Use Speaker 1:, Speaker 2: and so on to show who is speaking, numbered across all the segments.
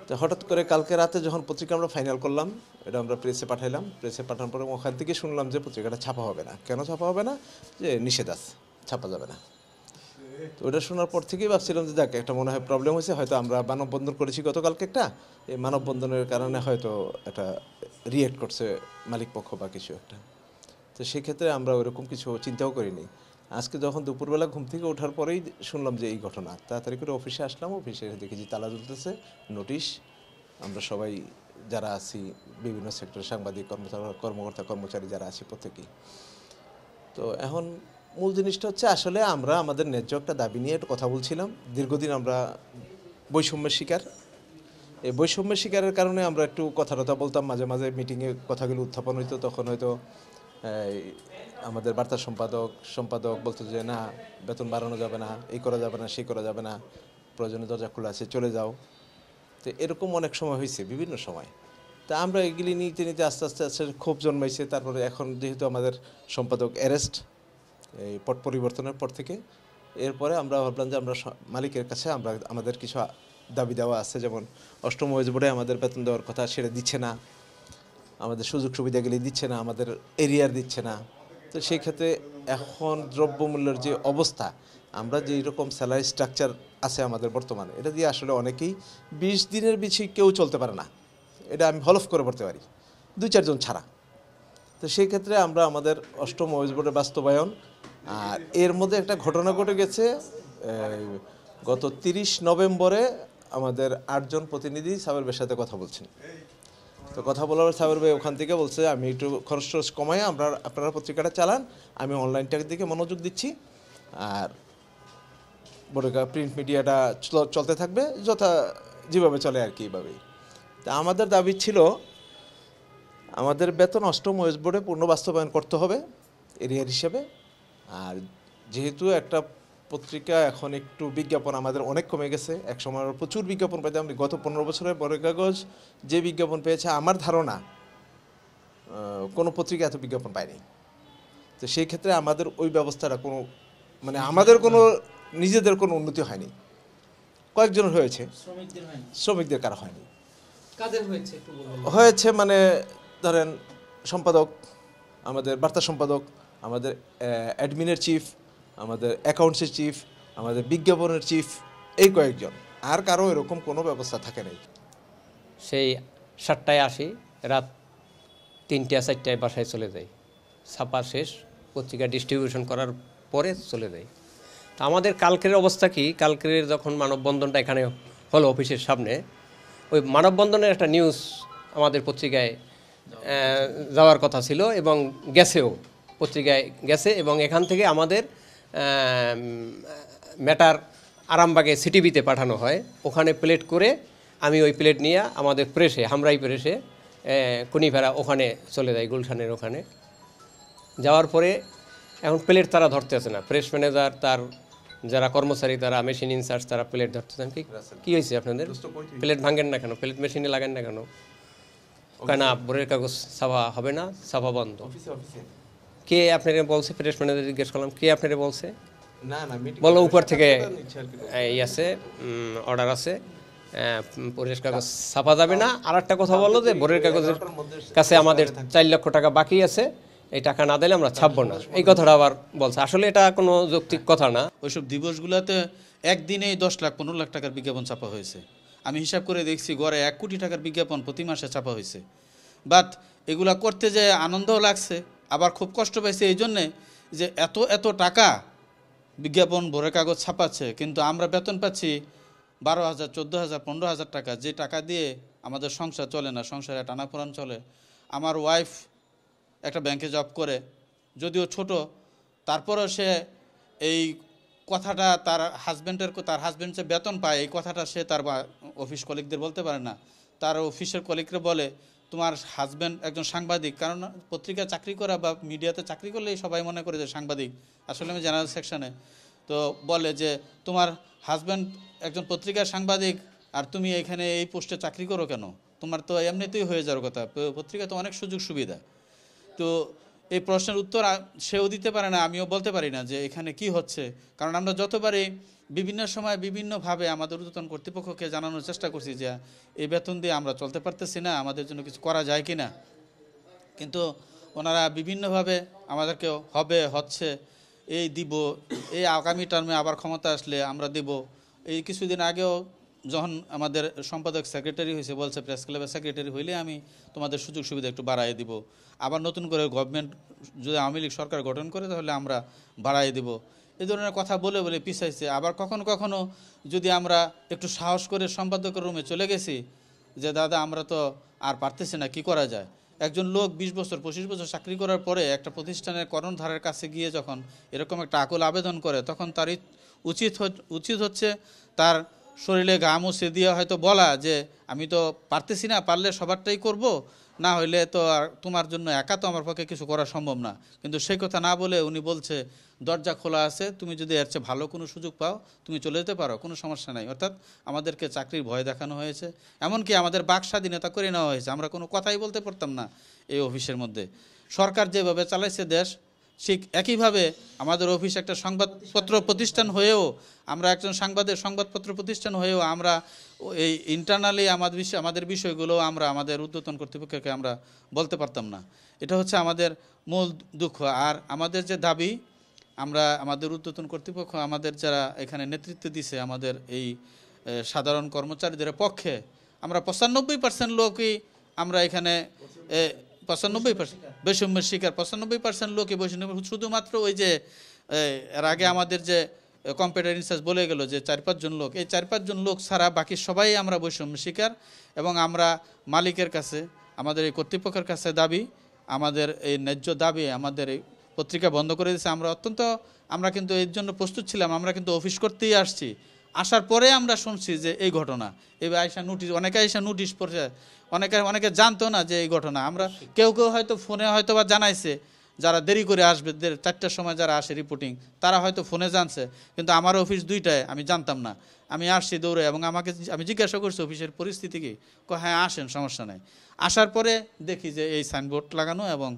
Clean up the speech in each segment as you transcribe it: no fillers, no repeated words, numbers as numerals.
Speaker 1: তো হঠাৎ করে কালকে রাতে যখন পত্রিকা আমরা ফাইনাল করলাম, এটা আমরা প্রেসে পাঠাইলাম। প্রেসে পাঠানোর পরে ওখান থেকে শুনলাম যে পত্রিকাটা ছাপা হবে না। কেন ছাপা হবে না? যে নিষেধ আছে, ছাপা যাবে না। তো ওটা শোনার পর থেকেই ভাবছিলাম যে দেখ, একটা মনে হয় প্রবলেম হয়েছে, হয়তো আমরা মানববন্ধন করেছি গতকালকে একটা, এই মানববন্ধনের কারণে হয়তো একটা রিয়েক্ট করছে মালিক পক্ষ বা কিছু একটা। তো সেক্ষেত্রে আমরা ওইরকম কিছু চিন্তাও করিনি। আজকে যখন দুপুরবেলা ঘুম থেকে ওঠার পরেই শুনলাম যে এই ঘটনা, তাড়াতাড়ি করে অফিসে আসলাম। অফিসে দেখেছি তালা ঝুলতেছে, নোটিশ। আমরা সবাই যারা আছি, বিভিন্ন সেক্টরের সাংবাদিক কর্মকর্তা কর্মচারী যারা আছি প্রত্যেকেই। তো এখন মূল জিনিসটা হচ্ছে আসলে আমরা আমাদের ন্যায্য একটা দাবি নিয়ে একটু কথা বলছিলাম। দীর্ঘদিন আমরা বৈষম্যের শিকার। এই বৈষম্যের শিকারের কারণে আমরা একটু কথা বলতাম, মাঝে মাঝে মিটিংয়ে কথাগুলো উত্থাপন হইতো। তখন হয়তো আমাদের বার্তা সম্পাদক বলতো যে না, বেতন বাড়ানো যাবে না, এই করা যাবে না, সেই করা যাবে না, প্রয়োজনে দরজা খোলা আছে, চলে যাও। তো এরকম অনেক সময় হয়েছে, বিভিন্ন সময়। তা আমরা এগুলি নিতে নিতে আস্তে আস্তে আস্তে ক্ষোভ জন্মাইছে। তারপরে এখন যেহেতু আমাদের সম্পাদক অ্যারেস্ট এই পট পরিবর্তনের পর থেকে, এরপরে আমরা ভাবলাম যে আমরা মালিকের কাছে আমরা আমাদের কিছু দাবি দেওয়া আছে। যেমন অষ্টম ওয়েজ বোর্ডে আমাদের বেতন দেওয়ার কথা, সেটা দিচ্ছে না। আমাদের সুযোগ সুবিধাগুলি দিচ্ছে না, আমাদের এরিয়ার দিচ্ছে না। তো সেই ক্ষেত্রে এখন দ্রব্যমূল্যের যে অবস্থা, আমরা যে রকম স্যালারি স্ট্রাকচার আছে আমাদের বর্তমানে, এটা দিয়ে আসলে অনেকেই 20 দিনের বেশি কেউ চলতে পারে না। এটা আমি হলফ করে পড়তে পারি, 2-4 জন ছাড়া। তো সেই ক্ষেত্রে আমরা আমাদের অষ্টম ওয়েজ বোর্ডের বাস্তবায়ন, আর এর মধ্যে একটা ঘটনা ঘটে গেছে। গত 30 নভেম্বরে আমাদের 8 জন প্রতিনিধি সাবের ভাইয়ের সাথে কথা বলছেন। তো কথা বলার সাবের ভাই ওখান থেকে বলছে আমি একটু খরচ টরচ কমাই, আপনারা পত্রিকাটা চালান, আমি অনলাইনটার দিকে মনোযোগ দিচ্ছি, আর প্রিন্ট মিডিয়াটা চলতে থাকবে যেভাবে চলে আর কি, এইভাবেই। তা আমাদের দাবি ছিল আমাদের বেতন অষ্টম ওয়েজ বোর্ডে পূর্ণ বাস্তবায়ন করতে হবে এরিয়ার হিসেবে। আর যেহেতু একটা পত্রিকা এখন একটু বিজ্ঞাপন আমাদের অনেক কমে গেছে, এক সময় প্রচুর বিজ্ঞাপন পেতাম। গত 15 বছরে বড় কাগজ যে বিজ্ঞাপন পেয়েছে, আমার ধারণা কোনো পত্রিকা এত বিজ্ঞাপন পায়নি। তো সেই ক্ষেত্রে আমাদের ওই ব্যবস্থাটা কোনো আমাদের কোনো নিজেদের কোনো উন্নতি হয়নি। কয়েকজনের হয়েছে, শ্রমিকদের কারো হয়নি। হয়েছে ধরেন সম্পাদক, আমাদের বার্তা সম্পাদক, আমাদের অ্যাডমিনের চিফ, আমাদের অ্যাকাউন্টসের চিফ, আমাদের বিজ্ঞাপনের চিফ, এই কয়েকজন। আর কারো এরকম কোনো ব্যবস্থা থাকে নাই।
Speaker 2: সেই 7টায় আসি, রাত 3টা-4টায় বাসায় চলে যাই। ছাপা শেষ, পত্রিকা ডিস্ট্রিবিউশন করার পরে চলে যাই। তা আমাদের কালকের অবস্থা কি, কালকের যখন মানববন্ধনটা এখানে হলো অফিসের সামনে, ওই মানববন্ধনের একটা নিউজ আমাদের পত্রিকায় যাওয়ার কথা ছিল এবং গেছেও, পত্রিকায় গেছে। এবং এখান থেকে আমাদের ম্যাটার আরামবাগে সিটিভিতে পাঠানো হয়। ওখানে প্লেট করে আমি ওই প্লেট নিয়ে আমাদের প্রেসে, হামরাই প্রেসে কুনিফেরা ওখানে চলে যায়, গুলশানের ওখানে। যাওয়ার পরে এখন প্লেট তারা ধরতে আসে না, প্রেস ম্যানেজার, তার যারা কর্মচারী, তারা মেশিন ইনচার্জ, তারা প্লেট ধরতেছেন। কি হয়েছে আপনাদের, প্লেট ভাঙেন না কেন, প্লেট মেশিনে লাগেন না কেন? কেন বোর্ডের কাগজ ছাপা হবে না, ছাপা বন্ধ। কে আপনারা বলছে? প্রেস ম্যানেজার জিজ্ঞেস করলাম, কে আপনারা বলছে? বলো উপর থেকে এই আছে, অর্ডার আছে, বোর্ডের কাগজ ছাপা যাবে না। আর একটা কথা বললো যে বোর্ডের কাগজের কাছে আমাদের 4 লক্ষ টাকা বাকি আছে, এই টাকা না দিলে আমরা ছাপবো না। এই কথাটা আবার বলছে। আসলে এটা কোনো যৌক্তিক কথা না।
Speaker 3: ওইসব দিবসগুলোতে একদিনেই 10 লাখ 15 লাখ টাকার বিজ্ঞাপন ছাপা হয়েছে। আমি হিসাব করে দেখছি গড়ে 1 কোটি টাকার বিজ্ঞাপন প্রতি মাসে ছাপা হয়েছে। বাট এগুলা করতে যে আনন্দও লাগছে, আবার খুব কষ্ট পাইছে এই জন্যে যে এত টাকা বিজ্ঞাপন ভোরের কাগজ ছাপাচ্ছে, কিন্তু আমরা বেতন পাচ্ছি 12,000, 14,000, 15,000 টাকা, যে টাকা দিয়ে আমাদের সংসার চলে না, সংসারে টানাপোড়ান চলে। আমার ওয়াইফ একটা ব্যাংকে জব করে, যদিও ছোট, তারপরেও সে এই কথাটা তার হাজব্যান্ড যে বেতন পায়, এই কথাটা সে তার অফিস কলিগদের বলতে পারে না। তার অফিসের কলিগরা বলে তোমার হাজব্যান্ড একজন সাংবাদিক, কারণ পত্রিকায় চাকরি করা বা মিডিয়াতে চাকরি করলেই সবাই মনে করে যে সাংবাদিক। আসলে আমি জেনারেল সেকশনে, তো বলে যে তোমার হাজব্যান্ড একজন পত্রিকার সাংবাদিক আর তুমি এখানে এই পোস্টে চাকরি করো কেন, তোমার তো এমনিতেই হয়ে যাওয়ার কথা, পত্রিকা তো অনেক সুযোগ সুবিধা। তো এই প্রশ্নের উত্তর সেও দিতে পারে না, আমিও বলতে পারি না যে এখানে কি হচ্ছে। কারণ আমরা যতবারই বিভিন্ন সময় বিভিন্নভাবে আমাদের ঊর্ধ্বতন কর্তৃপক্ষকে জানানোর চেষ্টা করছি যে এই বেতন দিয়ে আমরা চলতে পারতেছি না, আমাদের জন্য কিছু করা যায় কি না। কিন্তু ওনারা বিভিন্নভাবে আমাদেরকে হচ্ছে এই দিব, এই আগামী টার্মে আবার ক্ষমতা আসলে আমরা দেব। এই কিছুদিন আগেও যখন আমাদের সম্পাদক সেক্রেটারি হয়েছে বলছে প্রেস ক্লাবের সেক্রেটারি হইলে আমি তোমাদের সুযোগ সুবিধা একটু বাড়াই দিব, আবার নতুন করে গভর্নমেন্ট যদি আওয়ামী লীগ সরকার গঠন করে তাহলে আমরা বাড়াই দেব। এই ধরনের কথা বলে বলে পিছাইছে। আবার কখনো কখনো যদি আমরা একটু সাহস করে সম্পাদকের রুমে চলে গেছি যে দাদা আমরা তো আর পারতেছি না, কি করা যায়। একজন লোক 20 বছর 25 বছর চাকরি করার পরে একটা প্রতিষ্ঠানের কর্ণধারের কাছে গিয়ে যখন এরকম একটা আকুল আবেদন করে তখন তার উচিত হচ্ছে তার শরীরে ঘা মুছে দিয়ে হয়তো বলা যে আমি তো পারতেছি না, পারলে সবারটাই করব, না হইলে তো আর তোমার জন্য একা তো আমার পক্ষে কিছু করা সম্ভব না। কিন্তু সেই কথা না বলে উনি বলছে দরজা খোলা আছে, তুমি যদি এর চেয়ে ভালো কোনো সুযোগ পাও তুমি চলে যেতে পারো, কোনো সমস্যা নাই। অর্থাৎ আমাদেরকে চাকরির ভয় দেখানো হয়েছে, এমনকি আমাদের বাক স্বাধীনতা করে নেওয়া হয়েছে। আমরা কোনো কথাই বলতে পারতাম না এই অফিসের মধ্যে। সরকার যেভাবে চালাইছে দেশ, ঠিক একইভাবে আমাদের অফিস একটা সংবাদপত্র প্রতিষ্ঠান হয়েও, আমরা একজন সংবাদপত্র প্রতিষ্ঠান হয়েও আমরা এই ইন্টারনালি আমাদের বিষয়গুলো আমরা আমাদের ঊর্ধ্বতন কর্তৃপক্ষকে আমরা বলতে পারতাম না। এটা হচ্ছে আমাদের মূল দুঃখ। আর আমাদের যে দাবি, আমরা আমাদের ঊর্ধ্বতন কর্তৃপক্ষ আমাদের যারা এখানে নেতৃত্ব দিছে আমাদের এই সাধারণ কর্মচারীদের পক্ষে, আমরা 95% লোকই আমরা এখানে 95% বৈষম্যের শিকার, 95% লোকই বৈষম্য। শুধুমাত্র ওই যে এর আগে আমাদের যে কম্পিউটার ইনচার্জ বলে গেল যে 4-5 জন লোক, এই 4-5 জন লোক ছাড়া বাকি সবাই আমরা বৈষম্য শিকার। এবং আমরা মালিকের কাছে, আমাদের এই কর্তৃপক্ষের কাছে দাবি, আমাদের এই ন্যায্য দাবি, আমাদের এই পত্রিকা বন্ধ করে দিয়েছে। আমরা কিন্তু এর জন্য প্রস্তুত ছিলাম, আমরা কিন্তু অফিস করতেই আসছি। আসার পরে আমরা শুনছি যে এই ঘটনা, এবার অনেকে আইসা নোটিশ পড়ছে, অনেকে জানতো না যে এই ঘটনা। আমরা কেউ হয়তো ফোনে হয়তো বা জানাইছে, যারা দেরি করে আসবে 4টার সময় যারা আসে রিপোর্টিং, তারা হয়তো ফোনে জানছে, কিন্তু আমার অফিস 2টায়, আমি জানতাম না। আমি আসছি দৌড়ে এবং আমি জিজ্ঞাসা করছি অফিসের পরিস্থিতি কি, হ্যাঁ আসেন, সমস্যা নাই। আসার পরে দেখি যে এই সাইনবোর্ড লাগানো এবং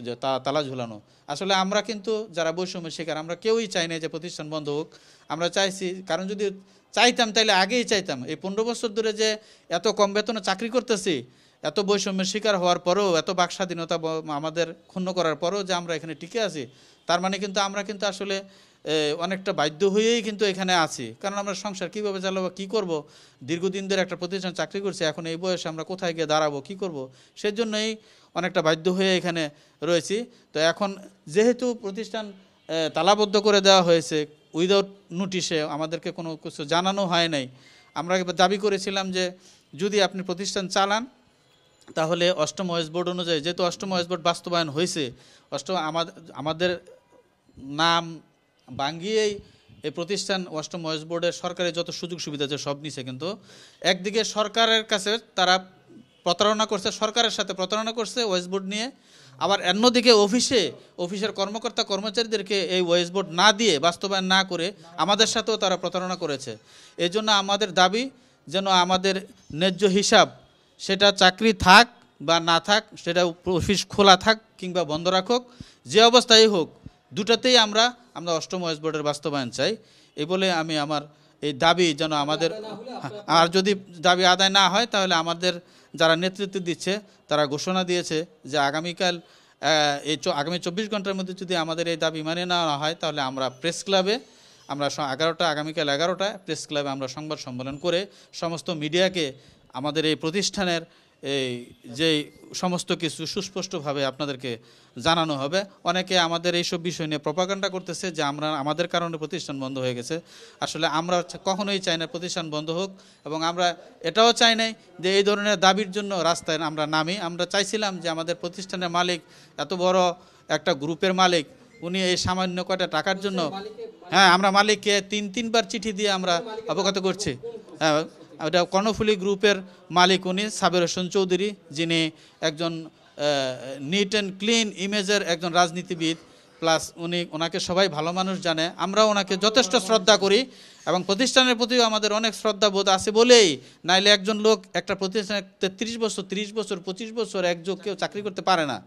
Speaker 3: যে তালা ঝুলানো। আসলে আমরা কিন্তু যারা বৈষম্যের শিকার, আমরা কেউই চাই না যে প্রতিষ্ঠান বন্ধ হোক। আমরা চাইছি, কারণ যদি চাইতাম তাইলে আগেই চাইতাম। এই 15 বছর ধরে যে এত কম বেতনে চাকরি করতেছি, এত বৈষম্যের শিকার হওয়ার পরেও, এত বাক স্বাধীনতা আমাদের ক্ষুণ্ণ করার পরেও যে আমরা এখানে টিকে আছি, তার মানে কিন্তু আমরা কিন্তু আসলে অনেকটা বাধ্য হয়েই কিন্তু এখানে আছি। কারণ আমরা সংসার কীভাবে চালাবো, কী করব, দীর্ঘদিন ধরে একটা প্রতিষ্ঠান চাকরি করছি, এখন এই বয়সে আমরা কোথায় গিয়ে দাঁড়াবো, কী করব, সেজন্যই অনেকটা বাধ্য হয়ে এখানে রয়েছি। তো এখন যেহেতু প্রতিষ্ঠান তালাবদ্ধ করে দেওয়া হয়েছে উইদাউট নোটিশে, আমাদেরকে কোনো কিছু জানানো হয় নাই, আমরা দাবি করেছিলাম যে যদি আপনি প্রতিষ্ঠান চালান তাহলে 8ম ওয়েস বোর্ড অনুযায়ী, যেহেতু 8ম ওয়েস বোর্ড বাস্তবায়ন হয়েছে, আমাদের নাম ভাঙ্গিয়েই এই প্রতিষ্ঠান 8ম ওয়েস বোর্ডের সরকারের যত সুযোগ সুবিধা আছে সব নিছে। কিন্তু একদিকে সরকারের কাছে তারা প্রতারণা করছে, সরকারের সাথে প্রতারণা করছে ওয়েস বোর্ড নিয়ে, আবার অন্যদিকে অফিসের কর্মকর্তা কর্মচারীদেরকে এই ওয়েস বোর্ড না দিয়ে, বাস্তবায়ন না করে আমাদের সাথেও তারা প্রতারণা করেছে। এই জন্য আমাদের দাবি যেন আমাদের ন্যায্য হিসাব, সেটা চাকরি থাক বা না থাক, সেটা অফিস খোলা থাক কিংবা বন্ধ রাখুক, যে অবস্থায় হোক, দুটাতেই আমরা 8ম ওয়েস বোর্ডের বাস্তবায়ন চাই। এই বলে আমি আমার এই দাবি যেন আমাদের, আর যদি দাবি আদায় না হয় তাহলে আমাদের যারা নেতৃত্ব দিচ্ছে তারা ঘোষণা দিয়েছে যে আগামী 24 ঘন্টার মধ্যে যদি আমাদের এই দাবি মানে নেওয়া হয় তাহলে আমরা প্রেস ক্লাবে, আমরা আগামীকাল 11টায় প্রেস ক্লাবে আমরা সংবাদ সম্মেলন করে সমস্ত মিডিয়াকে আমাদের এই প্রতিষ্ঠানের এই যে সমস্ত কিছু সুস্পষ্টভাবে আপনাদেরকে জানানো হবে। অনেকে আমাদের এইসব বিষয় নিয়ে প্রপাগান্ডা করতেছে যে আমাদের কারণে প্রতিষ্ঠান বন্ধ হয়ে গেছে। আসলে আমরা কখনোই চাই না প্রতিষ্ঠান বন্ধ হোক, এবং আমরা এটাও চাই নাই যে এই ধরনের দাবির জন্য রাস্তায় আমরা নামি। আমরা চাইছিলাম যে আমাদের প্রতিষ্ঠানের মালিক, এত বড় একটা গ্রুপের মালিক, উনি এই সামান্য কয়টা টাকার জন্য, হ্যাঁ আমরা মালিককে 3বার চিঠি দিয়ে আমরা অবগত করছি। হ্যাঁ, এটা কর্ণফুলী গ্রুপের মালিক উনি সাবের হোসেন চৌধুরী, যিনি একজন নিট অ্যান্ড ক্লিন ইমেজের একজন রাজনীতিবিদ, প্লাস ওনাকে সবাই ভালো মানুষ জানে। আমরা ওনাকে যথেষ্ট শ্রদ্ধা করি এবং প্রতিষ্ঠানের প্রতিও আমাদের অনেক শ্রদ্ধাবোধ আছে বলেই, নাইলে একজন লোক একটা প্রতিষ্ঠানে 30 বছর 30 বছর 25 বছর একযোগ কেউ চাকরি করতে পারে না।